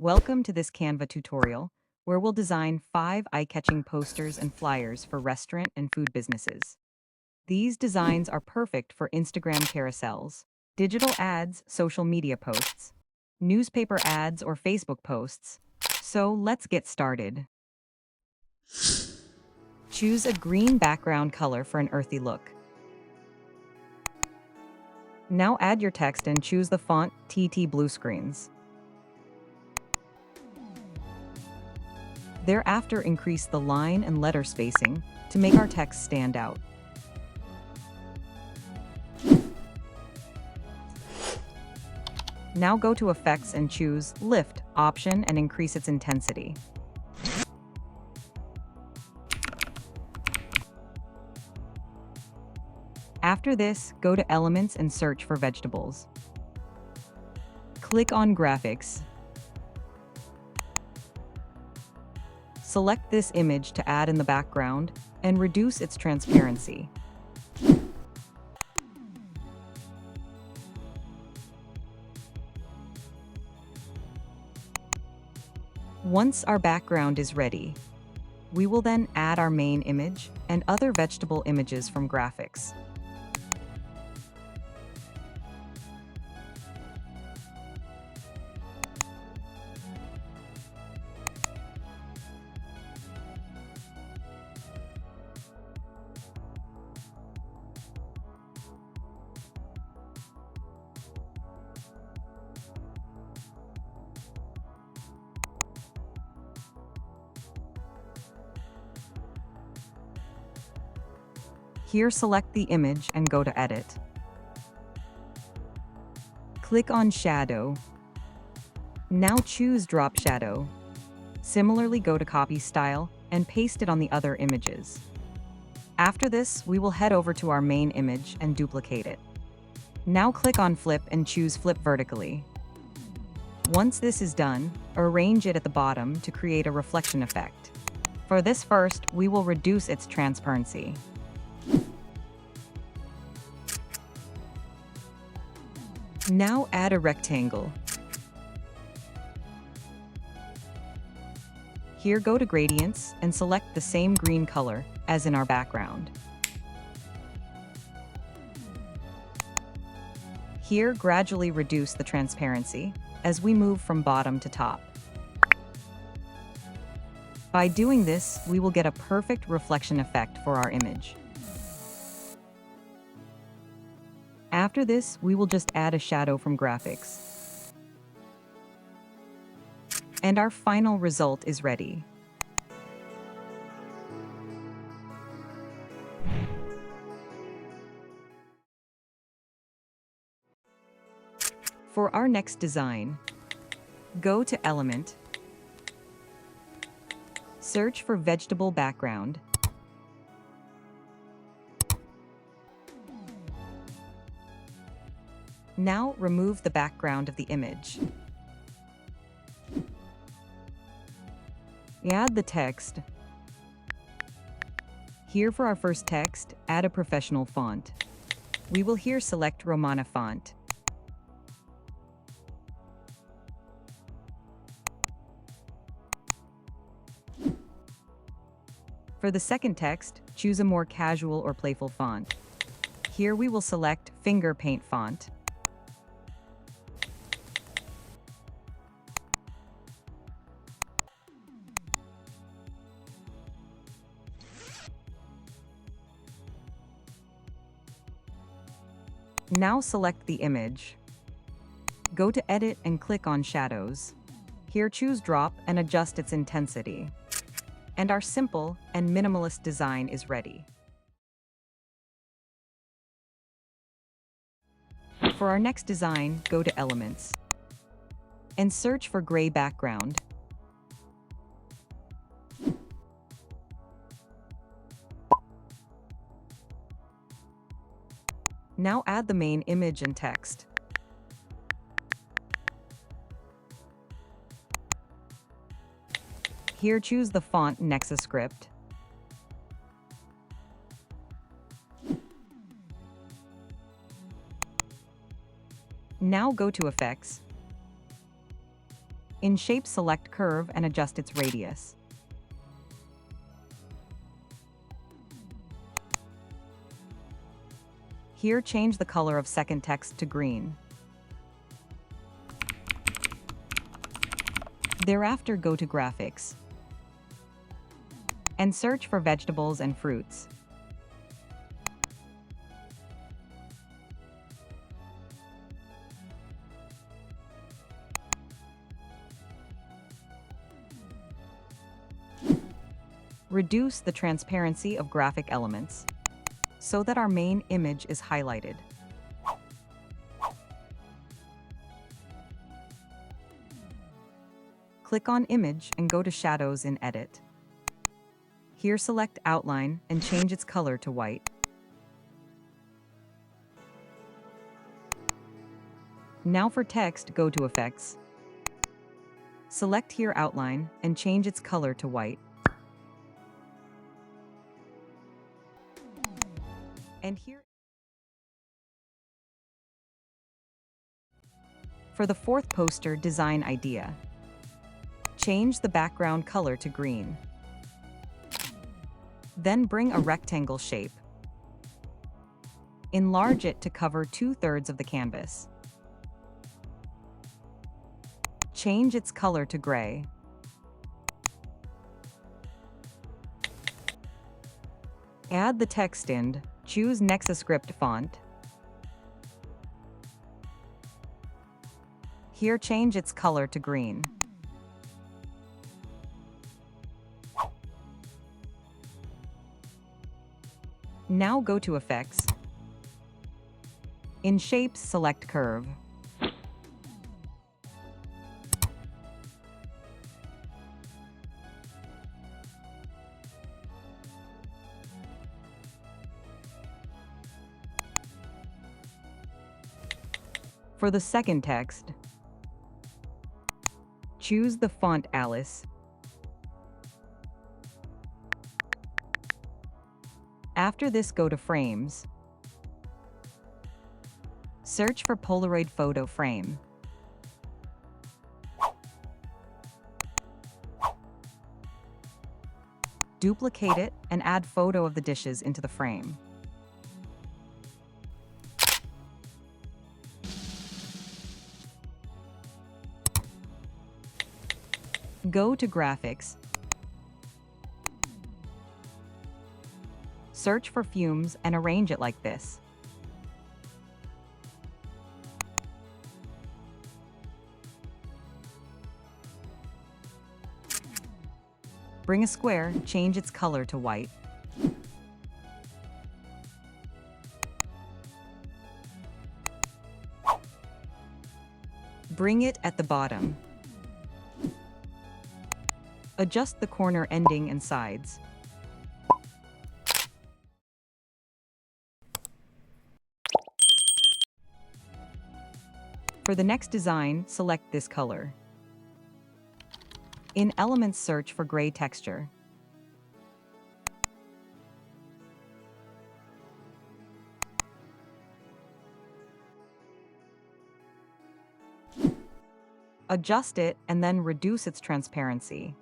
Welcome to this Canva tutorial, where we'll design 5 eye-catching posters and flyers for restaurant and food businesses. These designs are perfect for Instagram carousels, digital ads, social media posts, newspaper ads, or Facebook posts. So let's get started. Choose a green background color for an earthy look. Now add your text and choose the font TT Blue Screens. Thereafter, increase the line and letter spacing to make our text stand out. Now go to Effects and choose Lift option and increase its intensity. After this, go to Elements and search for vegetables. Click on Graphics. Select this image to add in the background and reduce its transparency. Once our background is ready, we will then add our main image and other vegetable images from graphics. Here, select the image and go to Edit. Click on Shadow. Now choose Drop Shadow. Similarly, go to Copy Style and paste it on the other images. After this, we will head over to our main image and duplicate it. Now click on Flip and choose Flip Vertically. Once this is done, arrange it at the bottom to create a reflection effect. For this first, we will reduce its transparency. Now add a rectangle. Here, go to Gradients and select the same green color as in our background. Here, gradually reduce the transparency as we move from bottom to top. By doing this, we will get a perfect reflection effect for our image. After this, we will just add a shadow from graphics. And our final result is ready. For our next design, go to Element, search for Vegetable Background, now remove the background of the image. Add the text. Here, for our first text, add a professional font. We will here select Romana font. For the second text, choose a more casual or playful font. Here we will select Finger Paint font. Now select the image. Go to Edit and click on Shadows. Here, choose Drop and adjust its intensity. And our simple and minimalist design is ready. For our next design, go to Elements and search for Gray Background. Now add the main image and text. Here, choose the font NexaScript. Now go to Effects In Shape, select Curve and adjust its radius. Here, change the color of second text to green. Thereafter, go to Graphics and search for vegetables and fruits. Reduce the transparency of graphic elements so that our main image is highlighted. Click on Image and go to Shadows in Edit. Here, select Outline and change its color to white. Now for text, go to Effects. Select here Outline and change its color to white. And here, for the fourth poster design idea, change the background color to green. Then bring a rectangle shape. Enlarge it to cover 2/3 of the canvas. Change its color to gray. Add the text in. Choose NexaScript font. Here, change its color to green. Now go to Effects. In Shapes, select Curve. For the second text, choose the font Alice. After this, go to Frames. Search for Polaroid photo frame. Duplicate it and add photo of the dishes into the frame. Go to Graphics. Search for fumes and arrange it like this. Bring a square, change its color to white. Bring it at the bottom. Adjust the corner ending and sides. For the next design, select this color. In Elements, search for gray texture. Adjust it and then reduce its transparency.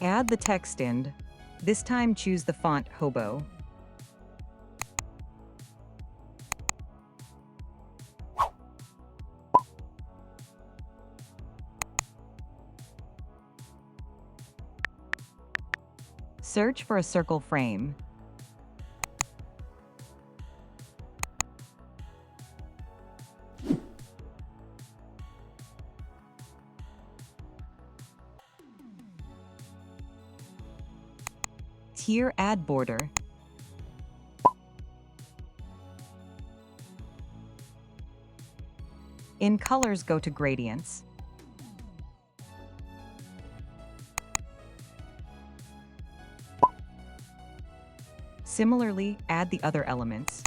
Add the text in. This time, choose the font Hobo. Search for a circle frame. Here, add border. In colors, go to gradients. Similarly, add the other elements.